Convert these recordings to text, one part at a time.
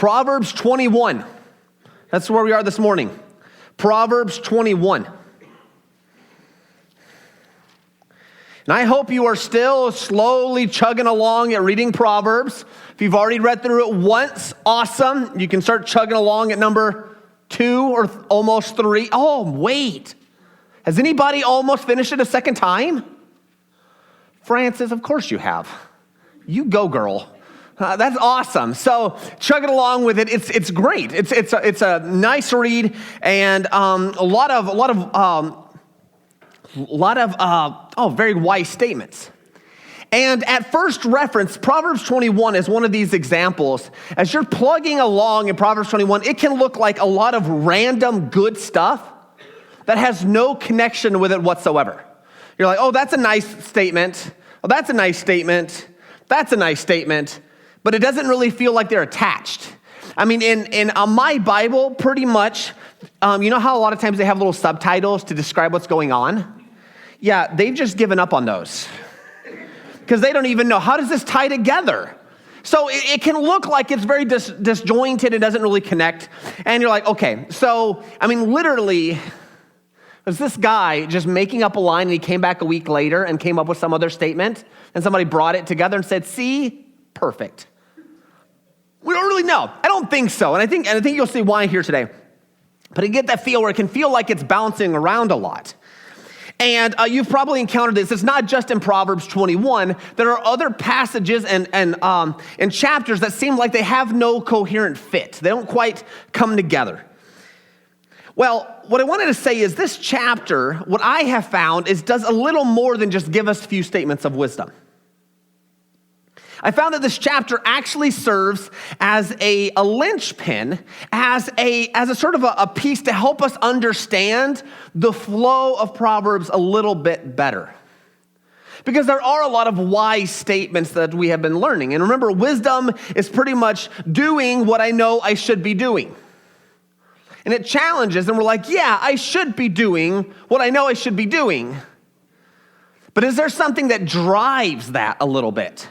Proverbs 21. That's where we are this morning. Proverbs 21. And I hope you are still slowly chugging along at reading Proverbs. If you've already read through it once, awesome. You can start chugging along at number 2 or almost 3. Oh, wait. Has anybody almost finished it a second time? Francis, of course you have. You go, girl. That's awesome. So chugging along with it. It's great. It's a nice read and a lot of very wise statements. And at first reference, Proverbs 21 is one of these examples. As you're plugging along in Proverbs 21, it can look like a lot of random good stuff that has no connection with it whatsoever. You're like, oh, that's a nice statement. Oh, that's a nice statement. That's a nice statement. But it doesn't really feel like they're attached. I mean, in my Bible, pretty much, you know how a lot of times they have little subtitles to describe what's going on? Yeah, they've just given up on those. Because they don't even know, how does this tie together? So it can look like it's very disjointed, it doesn't really connect. And you're like, okay, so, I mean, literally, was this guy just making up a line and he came back a week later and came up with some other statement and somebody brought it together and said, see, perfect. We don't really know. I don't think so. And I think you'll see why here today. But I get that feel where it can feel like it's bouncing around a lot. And you've probably encountered this. It's not just in Proverbs 21. There are other passages and chapters that seem like they have no coherent fit. They don't quite come together. Well, what I wanted to say is this chapter, what I have found, is does a little more than just give us a few statements of wisdom. I found that this chapter actually serves as a linchpin, as a sort of a piece to help us understand the flow of Proverbs a little bit better. Because there are a lot of wise statements that we have been learning. And remember, wisdom is pretty much doing what I know I should be doing. And it challenges, and we're like, yeah, I should be doing what I know I should be doing. But is there something that drives that a little bit?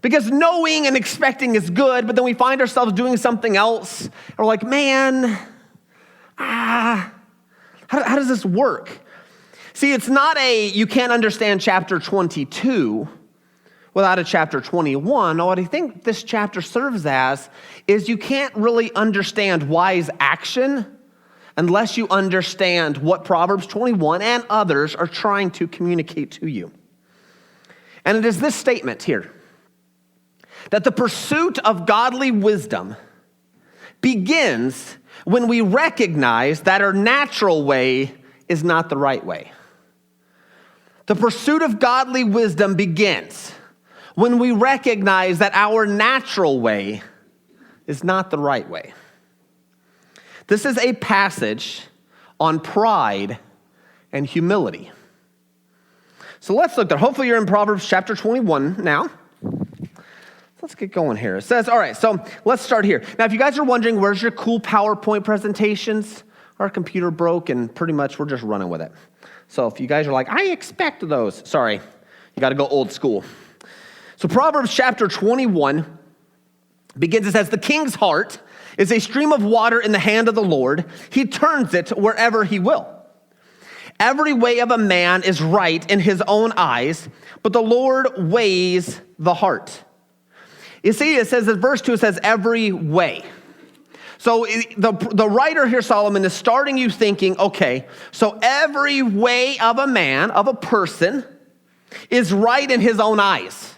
Because knowing and expecting is good, but then we find ourselves doing something else. And we're like, man, how does this work? See, it's not you can't understand chapter 22 without a chapter 21. What I think this chapter serves as is you can't really understand wise action unless you understand what Proverbs 21 and others are trying to communicate to you. And it is this statement here, that the pursuit of godly wisdom begins when we recognize that our natural way is not the right way. The pursuit of godly wisdom begins when we recognize that our natural way is not the right way. This is a passage on pride and humility. So let's look there. Hopefully you're in Proverbs chapter 21 now. Let's get going here. It says, all right, so let's start here. Now, if you guys are wondering, where's your cool PowerPoint presentations? Our computer broke, and pretty much we're just running with it. So if you guys are like, I expect those. Sorry, you got to go old school. So Proverbs chapter 21 begins, it says, the king's heart is a stream of water in the hand of the Lord. He turns it wherever he will. Every way of a man is right in his own eyes, but the Lord weighs the heart. You see, it says in verse 2, it says every way. So the writer here, Solomon, is starting you thinking, okay, so every way of a man, of a person, is right in his own eyes.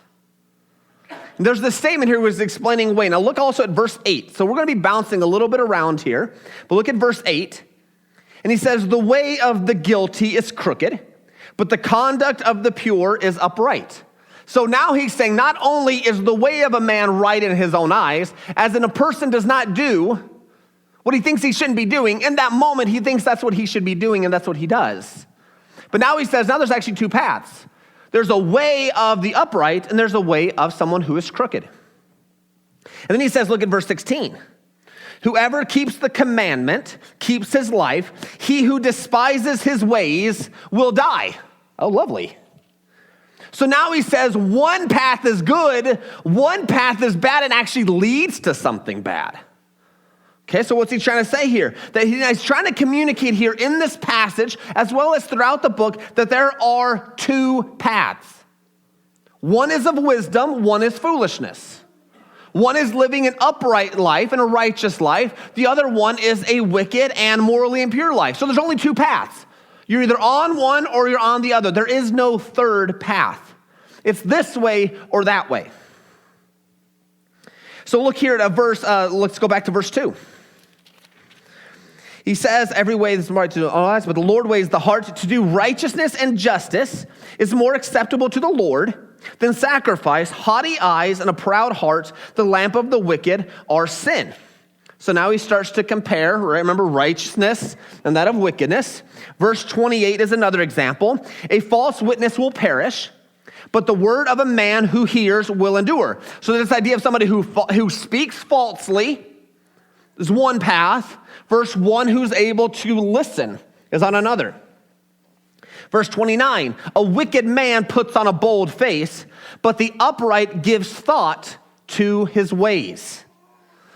And there's this statement here was explaining way. Now look also at verse 8. So we're going to be bouncing a little bit around here, but look at verse 8. And he says, the way of the guilty is crooked, but the conduct of the pure is upright. So now he's saying not only is the way of a man right in his own eyes, as in a person does not do what he thinks he shouldn't be doing, in that moment he thinks that's what he should be doing and that's what he does. But now he says, now there's actually two paths. There's a way of the upright and there's a way of someone who is crooked. And then he says, look at verse 16. Whoever keeps the commandment keeps his life. He who despises his ways will die. Oh, lovely. So now he says one path is good, one path is bad, and actually leads to something bad. Okay, so what's he trying to say here? That he's trying to communicate here in this passage, as well as throughout the book, that there are two paths. One is of wisdom, one is foolishness. One is living an upright life and a righteous life. The other one is a wicked and morally impure life. So there's only two paths. You're either on one or you're on the other. There is no third path. It's this way or that way. So look here at a verse, let's go back to verse 2. He says, every way is right to all eyes, but the Lord weighs the heart. To do righteousness and justice is more acceptable to the Lord than sacrifice. Haughty eyes and a proud heart, the lamp of the wicked, are sin. So now he starts to compare, right? Remember, righteousness and that of wickedness. Verse 28 is another example. A false witness will perish, but the word of a man who hears will endure. So this idea of somebody who speaks falsely is one path, versus one who's able to listen is on another. Verse 29, a wicked man puts on a bold face, but the upright gives thought to his ways.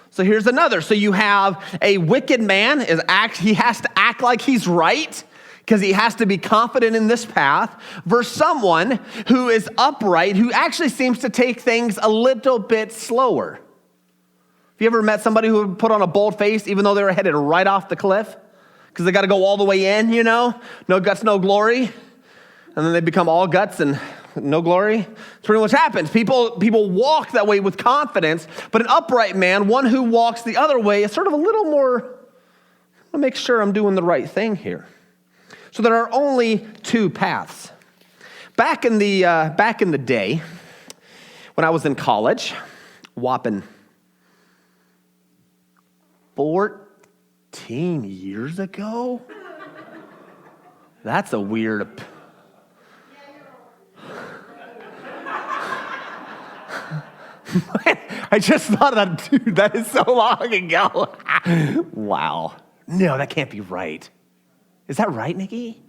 So here's another. So you have a wicked man, he has to act like he's right because he has to be confident in this path, versus someone who is upright, who actually seems to take things a little bit slower. Have you ever met somebody who put on a bold face even though they were headed right off the cliff? Because they got to go all the way in, no guts, no glory. And then they become all guts and no glory. That's pretty much happens. People walk that way with confidence, but an upright man, one who walks the other way, is sort of a little more, I'll make sure I'm doing the right thing here. So there are only two paths. Back in the day, when I was in college, whopping 14 years ago? That's a weird... I just thought of that, dude, that is so long ago. Wow. No, that can't be right. Is that right, Nikki?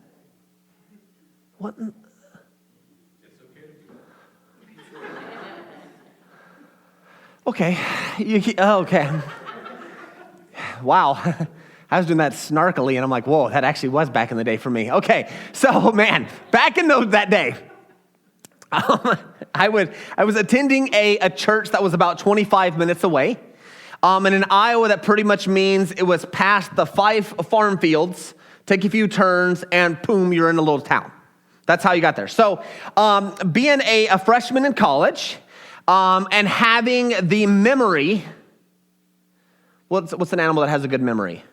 What? Okay. Okay. Wow. I was doing that snarkily, and I'm like, whoa, that actually was back in the day for me. Okay. So, man, back in that day, I was attending a church that was about 25 minutes away. And in Iowa, that pretty much means it was past the 5 farm fields, take a few turns, and boom, you're in a little town. That's how you got there. So being a freshman in college and having the memory, what's an animal that has a good memory?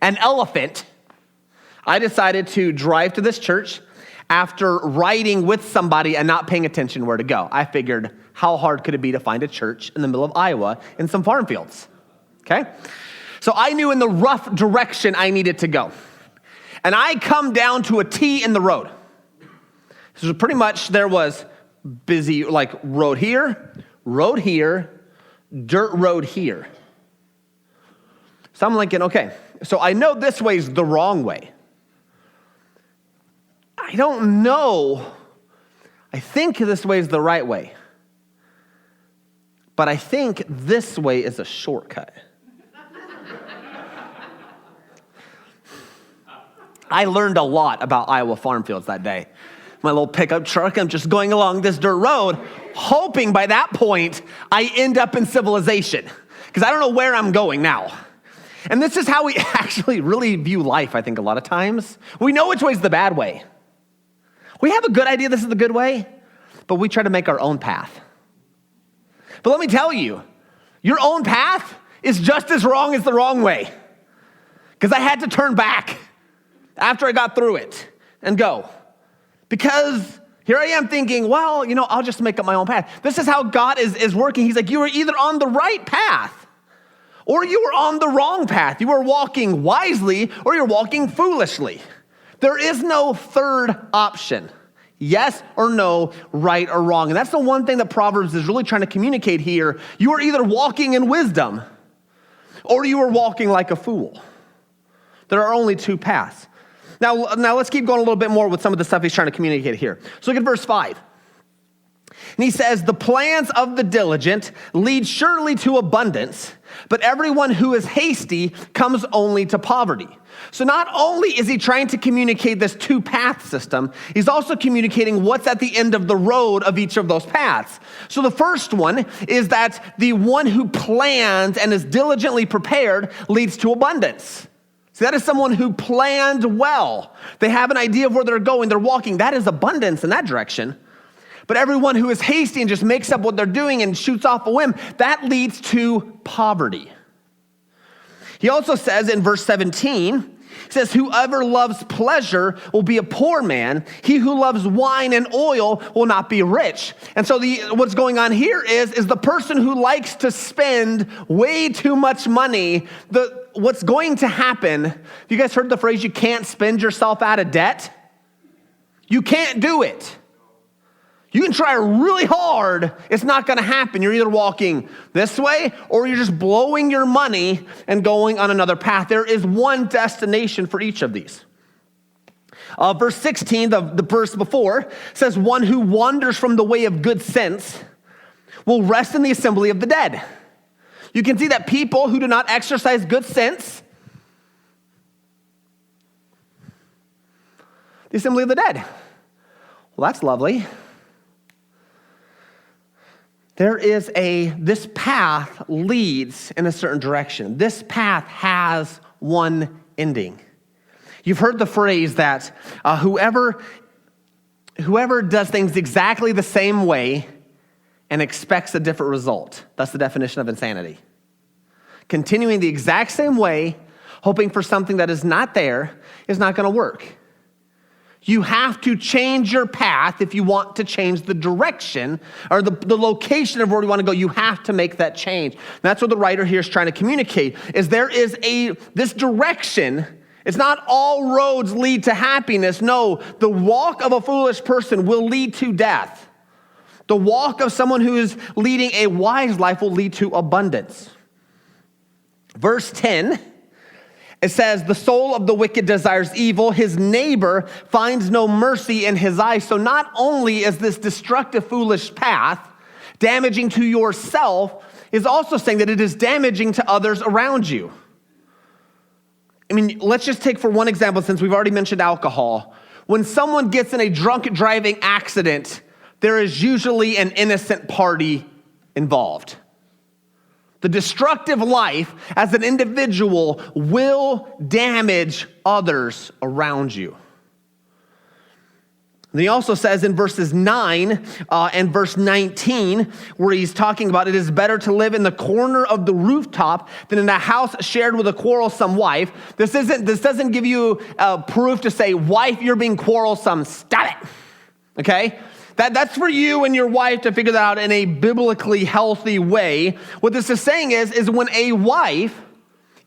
An elephant. I decided to drive to this church after riding with somebody and not paying attention where to go. I figured, how hard could it be to find a church in the middle of Iowa in some farm fields? Okay? So I knew in the rough direction I needed to go. And I come down to a T in the road. So pretty much there was busy, like road here, dirt road here. So I'm thinking, okay, so I know this way's the wrong way. I don't know. I think this way is the right way. But I think this way is a shortcut. I learned a lot about Iowa farm fields that day. My little pickup truck, I'm just going along this dirt road, hoping by that point I end up in civilization. Because I don't know where I'm going now. And this is how we actually really view life, I think, a lot of times. We know which way is the bad way. We have a good idea this is the good way, but we try to make our own path. But let me tell you, your own path is just as wrong as the wrong way. Because I had to turn back after I got through it and go. Because here I am thinking, well, I'll just make up my own path. This is how God is working. He's like, you are either on the right path or you are on the wrong path. You are walking wisely or you're walking foolishly. There is no third option. Yes or no, right or wrong. And that's the one thing that Proverbs is really trying to communicate here. You are either walking in wisdom or you are walking like a fool. There are only two paths. Now let's keep going a little bit more with some of the stuff he's trying to communicate here. So look at verse 5. And he says, the plans of the diligent lead surely to abundance, but everyone who is hasty comes only to poverty. So not only is he trying to communicate this two-path system, he's also communicating what's at the end of the road of each of those paths. So the first one is that the one who plans and is diligently prepared leads to abundance. See, that is someone who planned well. They have an idea of where they're going, they're walking. That is abundance in that direction. But everyone who is hasty and just makes up what they're doing and shoots off a whim, that leads to poverty. He also says in verse 17, he says, whoever loves pleasure will be a poor man. He who loves wine and oil will not be rich. And so what's going on here is the person who likes to spend way too much money, what's going to happen, you guys heard the phrase, you can't spend yourself out of debt? You can't do it. You can try really hard, it's not gonna happen. You're either walking this way or you're just blowing your money and going on another path. There is one destination for each of these. Verse 16, the verse before, says, one who wanders from the way of good sense will rest in the assembly of the dead. You can see that people who do not exercise good sense, the assembly of the dead. Well, that's lovely. This path leads in a certain direction. This path has one ending. You've heard the phrase that whoever does things exactly the same way and expects a different result. That's the definition of insanity. Continuing the exact same way, hoping for something that is not there, is not going to work. You have to change your path if you want to change the direction or the location of where you want to go. You have to make that change. And that's what the writer here is trying to communicate, is there is this direction. It's not all roads lead to happiness. No, the walk of a foolish person will lead to death. The walk of someone who is leading a wise life will lead to abundance. Verse 10, it says, the soul of the wicked desires evil. His neighbor finds no mercy in his eyes. So not only is this destructive, foolish path damaging to yourself, is also saying that it is damaging to others around you. I mean, let's just take for one example, since we've already mentioned alcohol. When someone gets in a drunk driving accident, there is usually an innocent party involved. The destructive life as an individual will damage others around you. And he also says in verses 9 and verse 19, where he's talking about it is better to live in the corner of the rooftop than in a house shared with a quarrelsome wife. This doesn't give you proof to say, wife, you're being quarrelsome, stop it, okay? That's for you and your wife to figure that out in a biblically healthy way. What this is saying is when a wife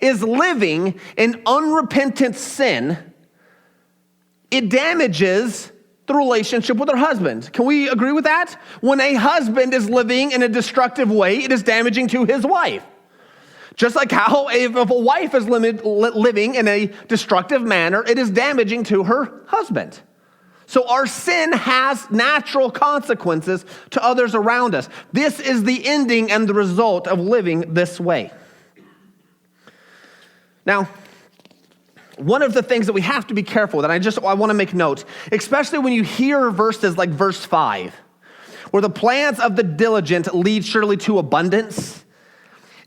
is living in unrepentant sin, it damages the relationship with her husband. Can we agree with that? When a husband is living in a destructive way, it is damaging to his wife. Just like how if a wife is living in a destructive manner, it is damaging to her husband. So our sin has natural consequences to others around us. This is the ending and the result of living this way. Now, one of the things that we have to be careful with, and I want to make note, especially when you hear verses like verse 5, where the plans of the diligent lead surely to abundance.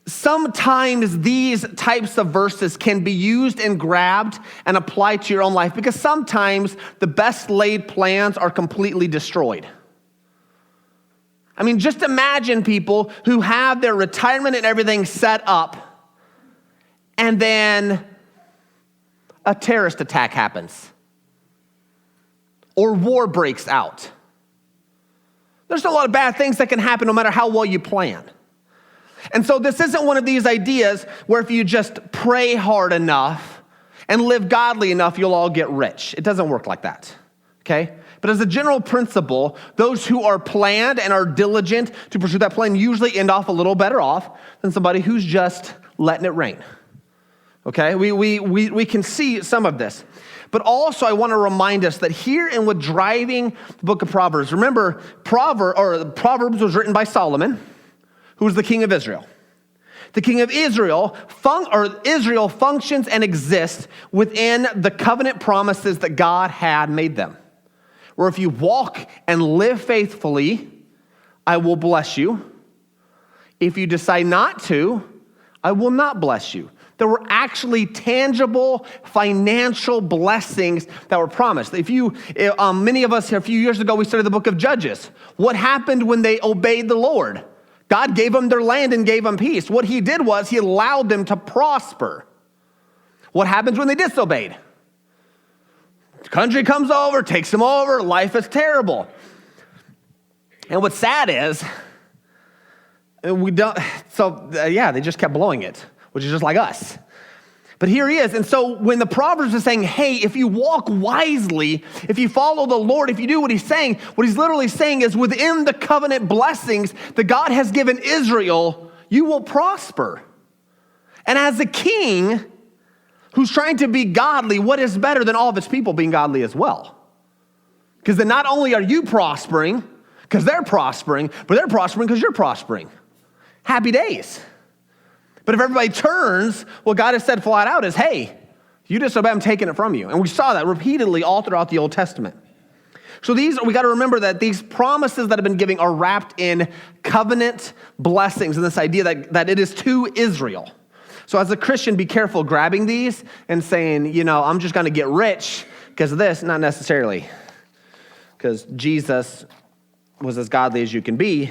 Sometimes these types of verses can be used and grabbed and applied to your own life because sometimes the best laid plans are completely destroyed. I mean, just imagine people who have their retirement and everything set up, and then a terrorist attack happens or war breaks out. There's a lot of bad things that can happen no matter how well you plan. And so this isn't one of these ideas where if you just pray hard enough and live godly enough, you'll all get rich. It doesn't work like that, okay? But as a general principle, those who are planned and are diligent to pursue that plan usually end off a little better off than somebody who's just letting it rain, Okay, we can see some of this. But also I want to remind us that here in what driving the book of Proverbs, remember Proverbs was written by Solomon, who was the king of Israel. The king of Israel, Israel functions and exists within the covenant promises that God had made them. Where if you walk and live faithfully, I will bless you. If you decide not to, I will not bless you. There were actually tangible financial blessings that were promised. Many of us, a few years ago, we studied the book of Judges. What happened when they obeyed the Lord? God gave them their land and gave them peace. What he did was he allowed them to prosper. What happens when they disobeyed? The country comes over, takes them over, life is terrible. And what's sad is, they just kept blowing it, which is just like us. But here he is. And so when the Proverbs is saying, hey, if you walk wisely, if you follow the Lord, if you do what he's saying, what he's literally saying is within the covenant blessings that God has given Israel, you will prosper. And as a king who's trying to be godly, what is better than all of his people being godly as well? Because then not only are you prospering, because they're prospering, but they're prospering because you're prospering. Happy days. But if everybody turns, what God has said flat out is, hey, you disobey, I'm taking it from you. And we saw that repeatedly all throughout the Old Testament. So we got to remember that these promises that have been given are wrapped in covenant blessings and this idea that it is to Israel. So as a Christian, be careful grabbing these and saying, I'm just going to get rich because of this. Not necessarily. Because Jesus was as godly as you can be.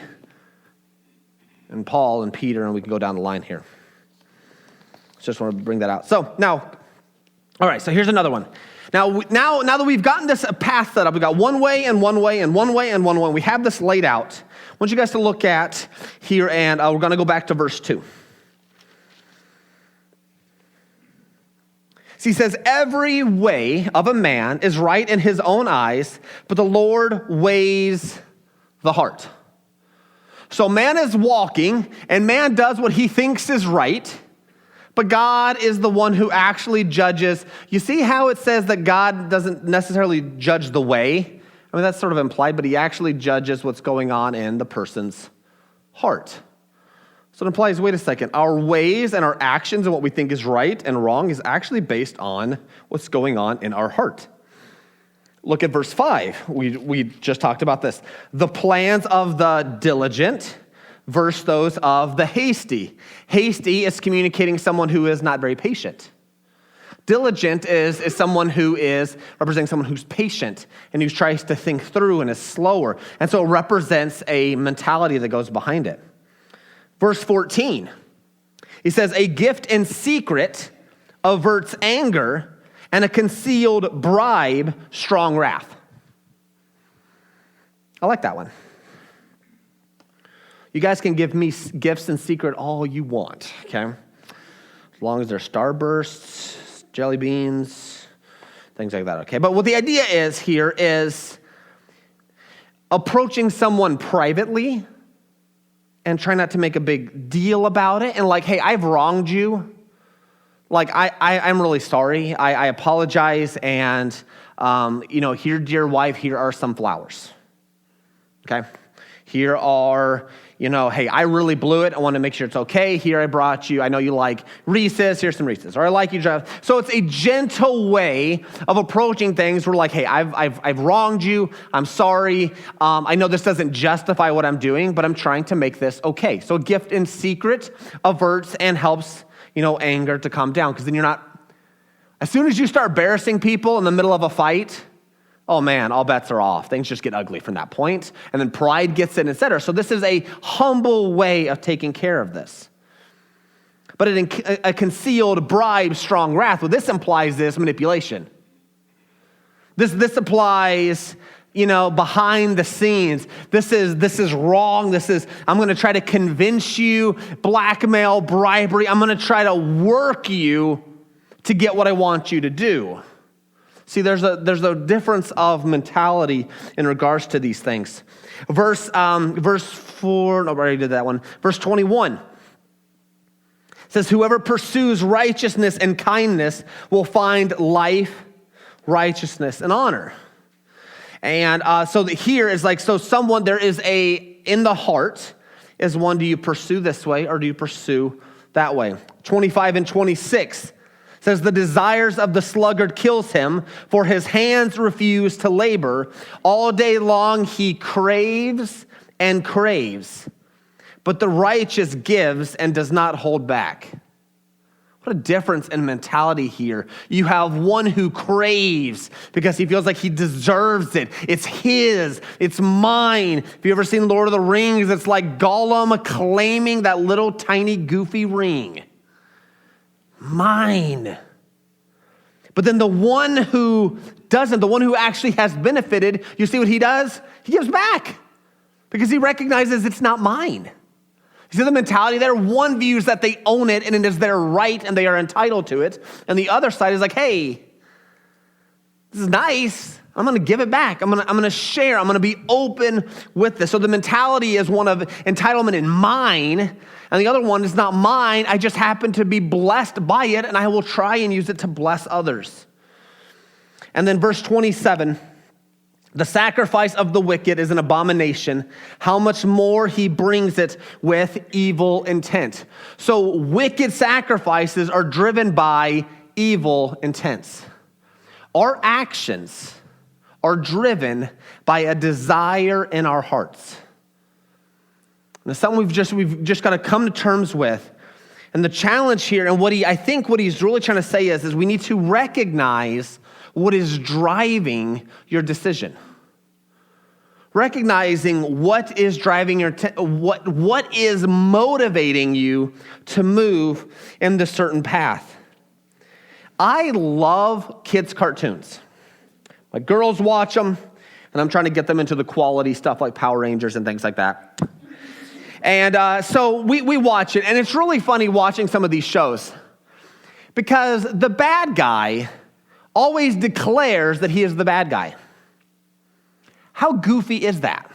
And Paul and Peter, and we can go down the line here. Just want to bring that out. So now, all right, so here's another one. Now that we've gotten this path set up, we've got one way and one way and one way and one way. We have this laid out. I want you guys to look at here, and we're going to go back to verse 2. So he says, every way of a man is right in his own eyes, but the Lord weighs the heart. So man is walking, and man does what he thinks is right, but God is the one who actually judges. You see how it says that God doesn't necessarily judge the way? I mean, that's sort of implied, but he actually judges what's going on in the person's heart. So it implies, wait a second, our ways and our actions and what we think is right and wrong is actually based on what's going on in our heart. Look at verse 5. We just talked about this. The plans of the diligent versus those of the hasty. Hasty is communicating someone who is not very patient. Diligent is someone who is representing someone who's patient and who tries to think through and is slower. And so it represents a mentality that goes behind it. Verse 14, he says, a gift in secret averts anger, and a concealed bribe, strong wrath. I like that one. You guys can give me gifts in secret all you want, okay? As long as they're Starbursts, jelly beans, things like that, okay? But what the idea is here is approaching someone privately and try not to make a big deal about it. And like, hey, I've wronged you. Like, I'm really sorry. I apologize. And, here, dear wife, here are some flowers. Okay? Here are, hey, I really blew it. I want to make sure it's okay. Here I brought you. I know you like Reese's. Here's some Reese's. Or I like you. So it's a gentle way of approaching things. We're like, hey, I've wronged you. I'm sorry. I know this doesn't justify what I'm doing, but I'm trying to make this okay. So a gift in secret averts and helps anger to calm down, because then you're not, as soon as you start embarrassing people in the middle of a fight, oh man, all bets are off. Things just get ugly from that point, and then pride gets in, etc. So this is a humble way of taking care of this. But a concealed bribe, strong wrath, what this implies is manipulation. This applies, behind the scenes. This is wrong. I'm going to try to convince you, blackmail, bribery. I'm going to try to work you to get what I want you to do. See, there's a difference of mentality in regards to these things. Verse 4, no, I already did that one. Verse 21 It says, whoever pursues righteousness and kindness will find life, righteousness, and honor. And so here is like, so someone, there is in the heart is one, do you pursue this way or do you pursue that way? 25 and 26 says, the desires of the sluggard kills him, for his hands refuse to labor. All day long he craves and craves, but the righteous gives and does not hold back. What a difference in mentality here. You have one who craves because he feels like he deserves it. It's his, it's mine. If you ever seen Lord of the Rings, it's like Gollum claiming that little tiny goofy ring. Mine. But then the one who doesn't, the one who actually has benefited, you see what he does? He gives back because he recognizes it's not mine. You see the mentality there? One views that they own it and it is their right and they are entitled to it. And the other side is like, hey, this is nice. I'm going to give it back. I'm going to share. I'm going to be open with this. So the mentality is one of entitlement and mine. And the other one is not mine. I just happen to be blessed by it, and I will try and use it to bless others. And then verse 27, the sacrifice of the wicked is an abomination. How much more he brings it with evil intent. So wicked sacrifices are driven by evil intents. Our actions are driven by a desire in our hearts. And it's something we've just got to come to terms with. And the challenge here, and I think what he's really trying to say is we need to recognize what is driving your decision. Recognizing what is driving your, what is motivating you to move in this certain path. I love kids' cartoons. My girls watch them, and I'm trying to get them into the quality stuff like Power Rangers and things like that. And so we watch it, and it's really funny watching some of these shows because the bad guy always declares that he is the bad guy. How goofy is that?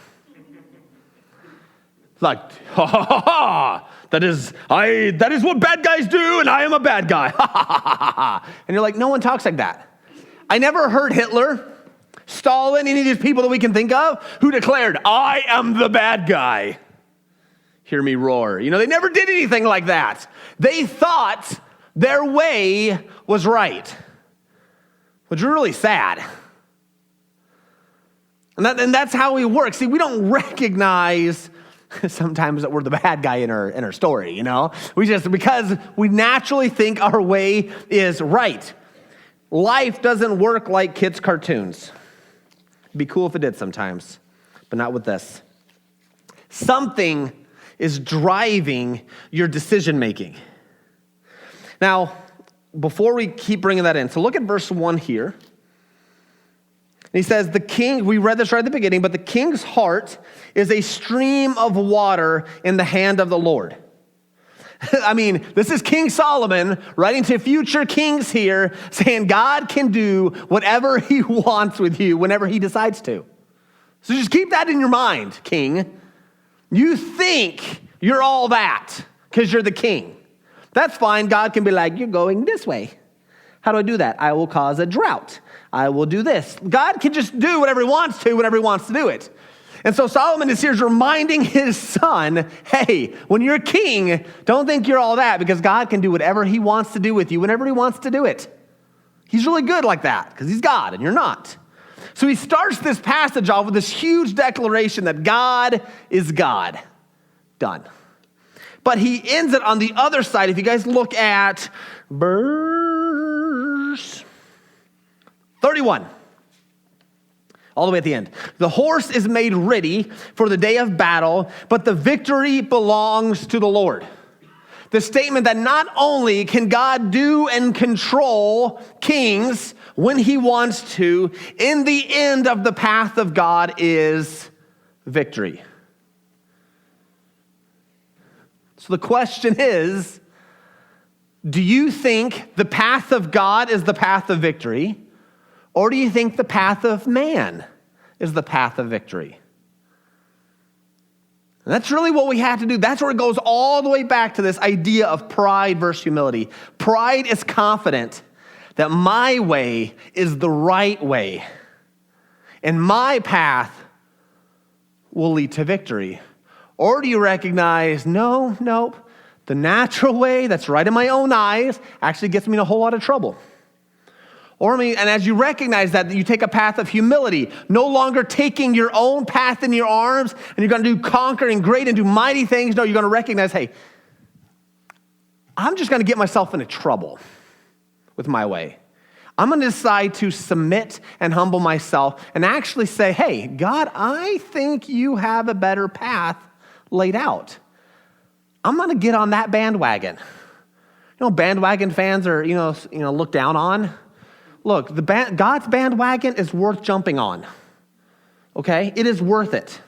Like, ha ha ha ha, that is what bad guys do, and I am a bad guy. Ha ha ha ha ha. And you're like, no one talks like that. I never heard Hitler, Stalin, any of these people that we can think of who declared, I am the bad guy. Hear me roar. You know, they never did anything like that. They thought their way was right, which is really sad. And that's how we work. See, we don't recognize sometimes that we're the bad guy in our story, you know? Because we naturally think our way is right. Life doesn't work like kids' cartoons. It'd be cool if it did sometimes, but not with this. Something is driving your decision making. Now, before we keep bringing that in, so look at verse 1 here. He says, the king, we read this right at the beginning, but the king's heart is a stream of water in the hand of the Lord. I mean, this is King Solomon writing to future kings here, saying God can do whatever he wants with you whenever he decides to. So just keep that in your mind, king. You think you're all that because you're the king. That's fine. God can be like, you're going this way. How do I do that? I will cause a drought. I will do this. God can just do whatever he wants to whenever he wants to do it. And so Solomon is here reminding his son, hey, when you're king, don't think you're all that because God can do whatever he wants to do with you whenever he wants to do it. He's really good like that because he's God and you're not. So he starts this passage off with this huge declaration that God is God. Done. But he ends it on the other side. If you guys look at verse 31. All the way at the end. The horse is made ready for the day of battle, but the victory belongs to the Lord. The statement that not only can God do and control kings when he wants to, in the end of the path of God is victory. So the question is, do you think the path of God is the path of victory? Or do you think the path of man is the path of victory? And that's really what we have to do. That's where it goes all the way back to this idea of pride versus humility. Pride is confident that my way is the right way, and my path will lead to victory. Or do you recognize, nope, the natural way that's right in my own eyes actually gets me in a whole lot of trouble. And as you recognize that, you take a path of humility, no longer taking your own path in your arms, and you're going to do conquering great and do mighty things. No, you're going to recognize, hey, I'm just going to get myself into trouble with my way. I'm going to decide to submit and humble myself and actually say, hey, God, I think you have a better path laid out. I'm going to get on that bandwagon. Bandwagon fans are, looked down on. Look, God's bandwagon is worth jumping on, okay? It is worth it.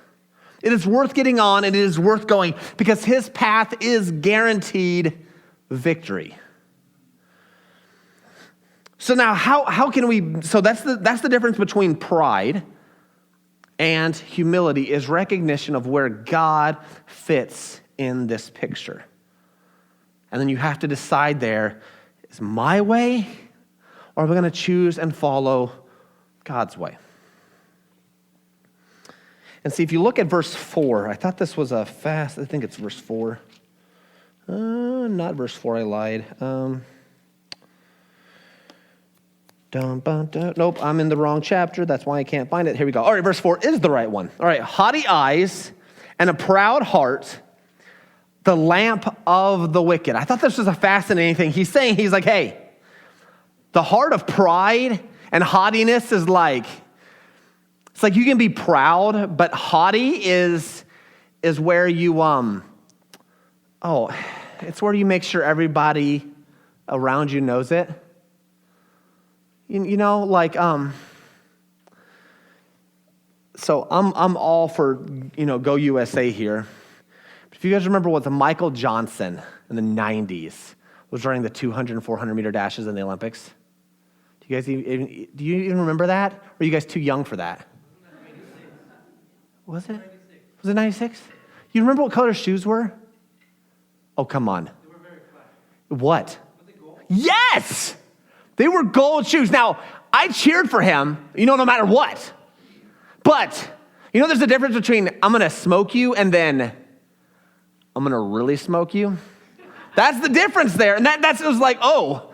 It is worth getting on, and it is worth going because his path is guaranteed victory. So now how can we, so that's the difference between pride and humility is recognition of where God fits in this picture. And then you have to decide there, is my way, or are we going to choose and follow God's way? And see, if you look at verse 4, I thought this was I think it's verse 4. Not verse 4, I lied. Nope, I'm in the wrong chapter. That's why I can't find it. Here we go. All right, verse 4 is the right one. All right, haughty eyes and a proud heart, the lamp of the wicked. I thought this was a fascinating thing. He's like, hey, the heart of pride and haughtiness is it's like you can be proud, but haughty is where you, it's where you make sure everybody around you knows it. So I'm all for, go USA here. But if you guys remember what the Michael Johnson in the 90s was running the 200 and 400 meter dashes in the Olympics. Do you even remember that? Or are you guys too young for that? 96. Was it? 96. Was it 96? You remember what color shoes were? Oh, come on. They were very flat. What? Were they gold? Yes! They were gold shoes. Now, I cheered for him, no matter what. But, there's a difference between I'm going to smoke you and then I'm going to really smoke you. That's the difference there. And it was like, oh.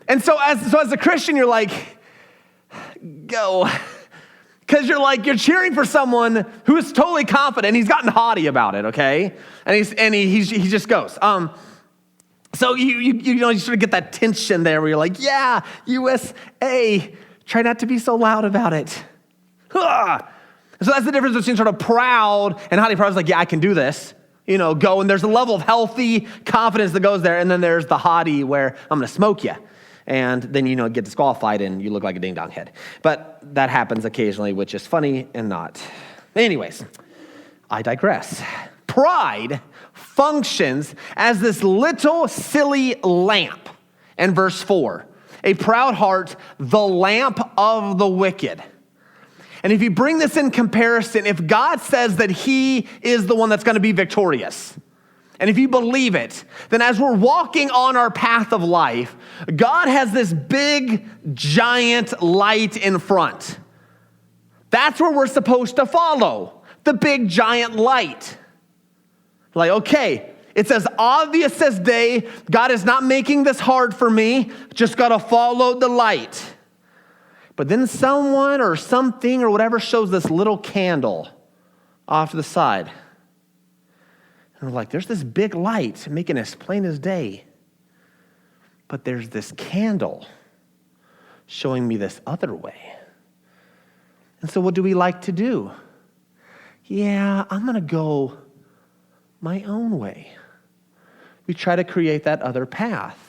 And so as a Christian, you're like, go. Because you're cheering for someone who is totally confident. He's gotten haughty about it, okay? And he just goes. So you sort of get that tension there where you're like, yeah, USA, try not to be so loud about it. So that's the difference between sort of proud and haughty. Proud is like, yeah, I can do this. Go. And there's a level of healthy confidence that goes there. And then there's the haughty where I'm going to smoke you. And then, get disqualified and you look like a ding-dong head. But that happens occasionally, which is funny and not. Anyways, I digress. Pride functions as this little silly lamp in verse 4. A proud heart, the lamp of the wicked. And if you bring this in comparison, if God says that he is the one that's going to be victorious, and if you believe it, then as we're walking on our path of life, God has this big, giant light in front. That's where we're supposed to follow, the big, giant light. Like, okay, it's as obvious as day. God is not making this hard for me. Just got to follow the light. But then someone or something or whatever shows this little candle off to the side. And we're like, there's this big light making it as plain as day. But there's this candle showing me this other way. And so what do we like to do? Yeah, I'm going to go my own way. We try to create that other path.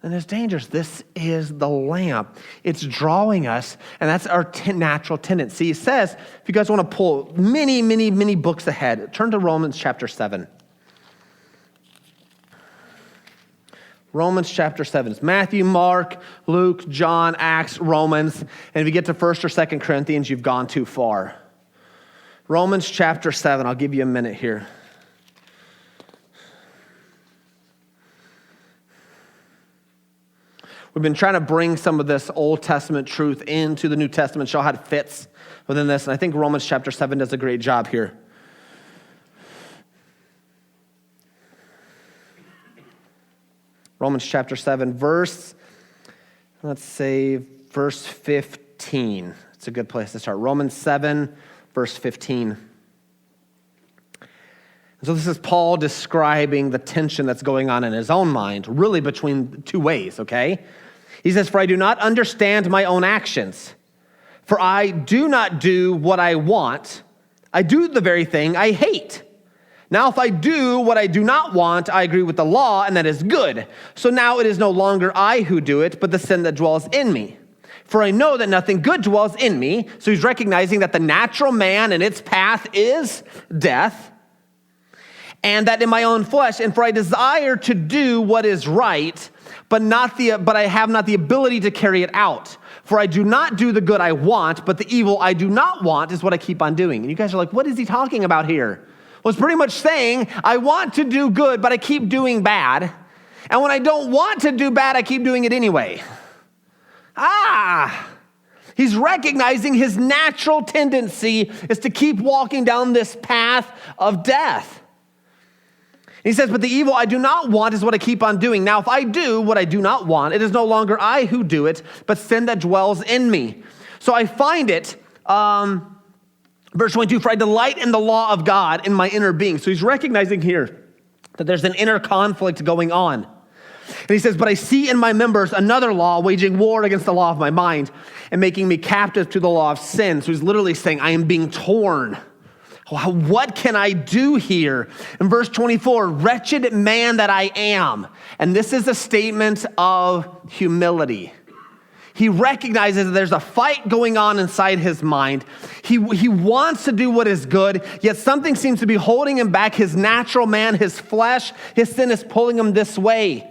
And it's dangerous. This is the lamp. It's drawing us, and that's our natural tendency. It says, if you guys want to pull many, many, many books ahead, turn to Romans chapter 7. Romans chapter 7. It's Matthew, Mark, Luke, John, Acts, Romans. And if you get to 1st or 2nd Corinthians, you've gone too far. Romans chapter 7. I'll give you a minute here. We've been trying to bring some of this Old Testament truth into the New Testament, show how it fits within this. And I think Romans chapter 7 does a great job here. Romans chapter 7, verse 15. It's a good place to start. Romans 7, verse 15. So this is Paul describing the tension that's going on in his own mind, really between two ways, okay? He says, "For I do not understand my own actions. For I do not do what I want. I do the very thing I hate. Now, if I do what I do not want, I agree with the law, and that is good. So now it is no longer I who do it, but the sin that dwells in me. For I know that nothing good dwells in me." So he's recognizing that the natural man and its path is death, and that in my own flesh, and for I desire to do what is right, but I have not the ability to carry it out. For I do not do the good I want, but the evil I do not want is what I keep on doing. And you guys are like, what is he talking about here? Well, it's pretty much saying, I want to do good, but I keep doing bad. And when I don't want to do bad, I keep doing it anyway. He's recognizing his natural tendency is to keep walking down this path of death. He says, but the evil I do not want is what I keep on doing. Now, if I do what I do not want, it is no longer I who do it, but sin that dwells in me. So I find it, verse 22, for I delight in the law of God in my inner being. So he's recognizing here that there's an inner conflict going on. And he says, but I see in my members another law waging war against the law of my mind and making me captive to the law of sin. So he's literally saying, I am being torn. What can I do here? In verse 24, wretched man that I am. And this is a statement of humility. He recognizes that there's a fight going on inside his mind. He wants to do what is good, yet something seems to be holding him back. His natural man, his flesh, his sin is pulling him this way.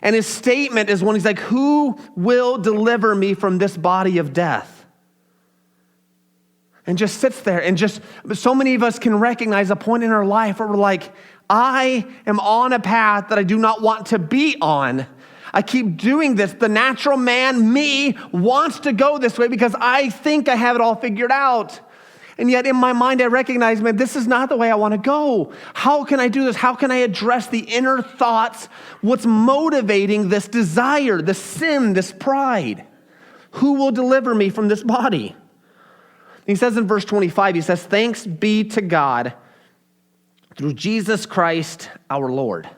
And his statement is when he's like, who will deliver me from this body of death? And just sits there, and just so many of us can recognize a point in our life where we're like, I am on a path that I do not want to be on. I keep doing this. The natural man, me, wants to go this way because I think I have it all figured out. And yet in my mind, I recognize, man, this is not the way I want to go. How can I do this? How can I address the inner thoughts? What's motivating this desire, this sin, this pride? Who will deliver me from this body? He says in verse 25, he says, thanks be to God through Jesus Christ our Lord.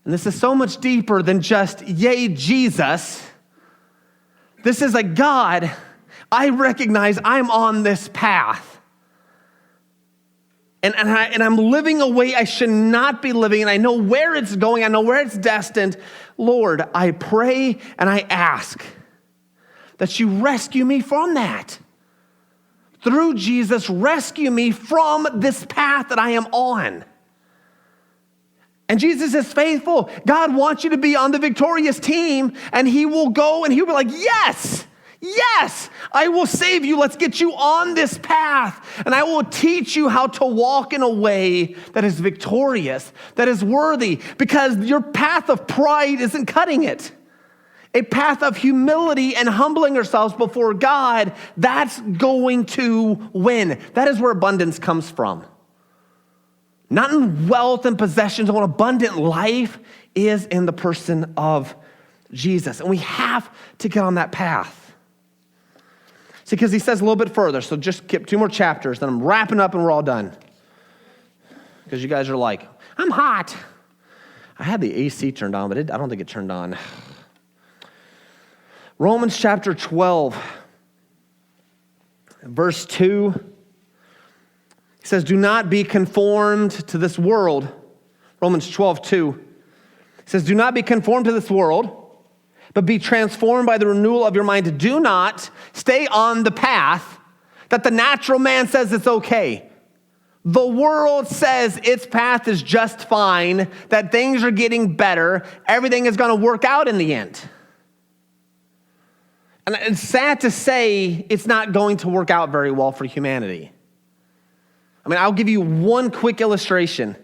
And this is so much deeper than just, yay, Jesus. This is like, God, I recognize I'm on this path. And I'm living a way I should not be living, and I know where it's going. I know where it's destined. Lord, I pray and I ask that you rescue me from that. Through Jesus, rescue me from this path that I am on. And Jesus is faithful. God wants you to be on the victorious team, and he will go and he'll be like, yes, I will save you. Let's get you on this path, and I will teach you how to walk in a way that is victorious, that is worthy, because your path of pride isn't cutting it. A path of humility and humbling ourselves before God, that's going to win. That is where abundance comes from. Not in wealth and possessions. An abundant life is in the person of Jesus. And we have to get on that path. See, because he says a little bit further, so just skip 2 more chapters, then I'm wrapping up and we're all done. Because you guys are like, I'm hot. I had the AC turned on, but I don't think it turned on. Romans chapter 12, verse 2, he says, do not be conformed to this world. Romans 12, 2, he says, do not be conformed to this world, but be transformed by the renewal of your mind. Do not stay on the path that the natural man says it's okay. The world says its path is just fine, that things are getting better, everything is going to work out in the end. And it's sad to say it's not going to work out very well for humanity. I mean, I'll give you one quick illustration.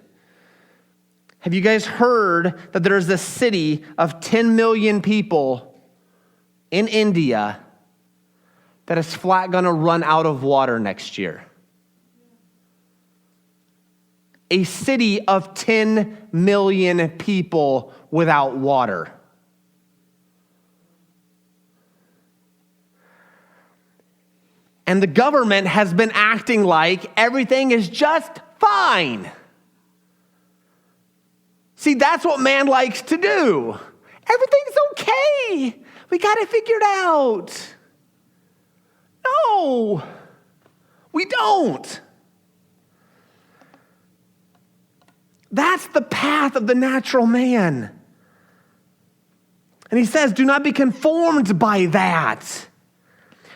Have you guys heard that there's a city of 10 million people in India that is flat going to run out of water next year? A city of 10 million people without water. And the government has been acting like everything is just fine. See, that's what man likes to do. Everything's okay. We got it figured out. No, we don't. That's the path of the natural man. And he says, do not be conformed by that,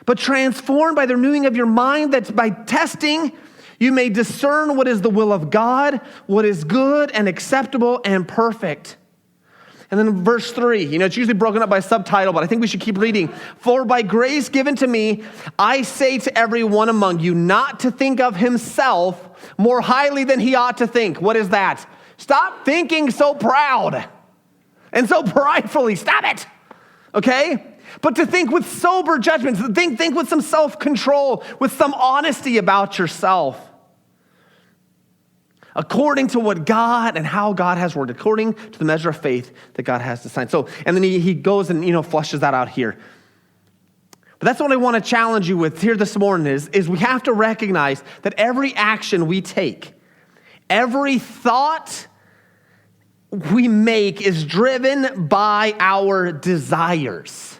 but transformed by the renewing of your mind, that by testing you may discern what is the will of God, what is good and acceptable and perfect. And then verse 3, it's usually broken up by subtitle, but I think we should keep reading. For by grace given to me, I say to every one among you not to think of himself more highly than he ought to think. What is that? Stop thinking so proud and so pridefully. Stop it, okay? But to think with sober judgment, to think with some self-control, with some honesty about yourself. According to what God and how God has worked, according to the measure of faith that God has assigned. So, and then he goes and, flushes that out here. But that's what I want to challenge you with here this morning is we have to recognize that every action we take, every thought we make is driven by our desires.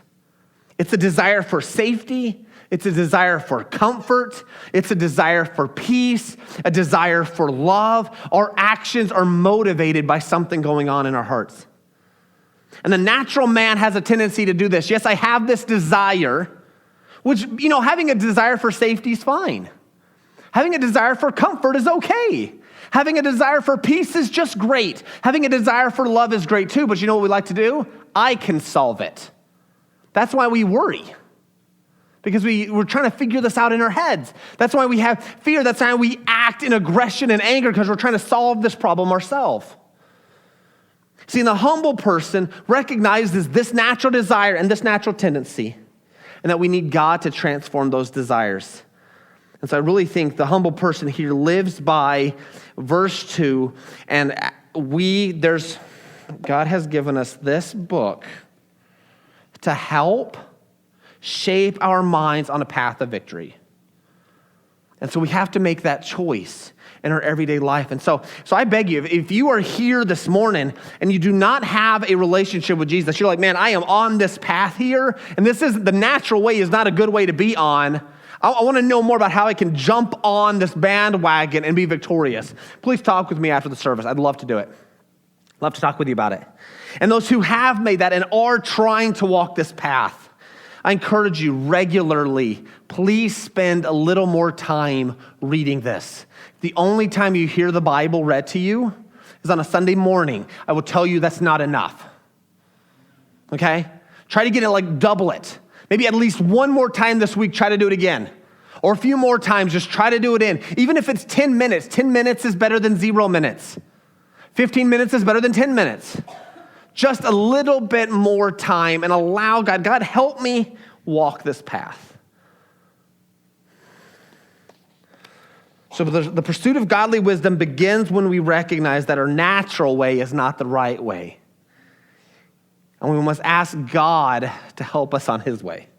It's a desire for safety. It's a desire for comfort. It's a desire for peace, a desire for love. Our actions are motivated by something going on in our hearts. And the natural man has a tendency to do this. Yes, I have this desire, which, having a desire for safety is fine. Having a desire for comfort is okay. Having a desire for peace is just great. Having a desire for love is great too, but you know what we like to do? I can solve it. That's why we worry. Because we're trying to figure this out in our heads. That's why we have fear. That's why we act in aggression and anger, because we're trying to solve this problem ourselves. See, the humble person recognizes this natural desire and this natural tendency, and that we need God to transform those desires. And so I really think the humble person here lives by verse 2, and God has given us this book to help shape our minds on a path of victory. And so we have to make that choice in our everyday life. And so I beg you, if you are here this morning and you do not have a relationship with Jesus, you're like, man, I am on this path here, and this is the natural way, is not a good way to be on. I want to know more about how I can jump on this bandwagon and be victorious. Please talk with me after the service. I'd love to do it. Love to talk with you about it. And those who have made that and are trying to walk this path, I encourage you regularly, please spend a little more time reading this. The only time you hear the Bible read to you is on a Sunday morning. I will tell you that's not enough. Okay? Try to get it, double it. Maybe at least one more time this week, try to do it again. Or a few more times, just try to do it in. Even if it's 10 minutes, 10 minutes is better than 0 minutes. 15 minutes is better than 10 minutes. Just a little bit more time and allow God, help me walk this path. So the pursuit of godly wisdom begins when we recognize that our natural way is not the right way. And we must ask God to help us on his way.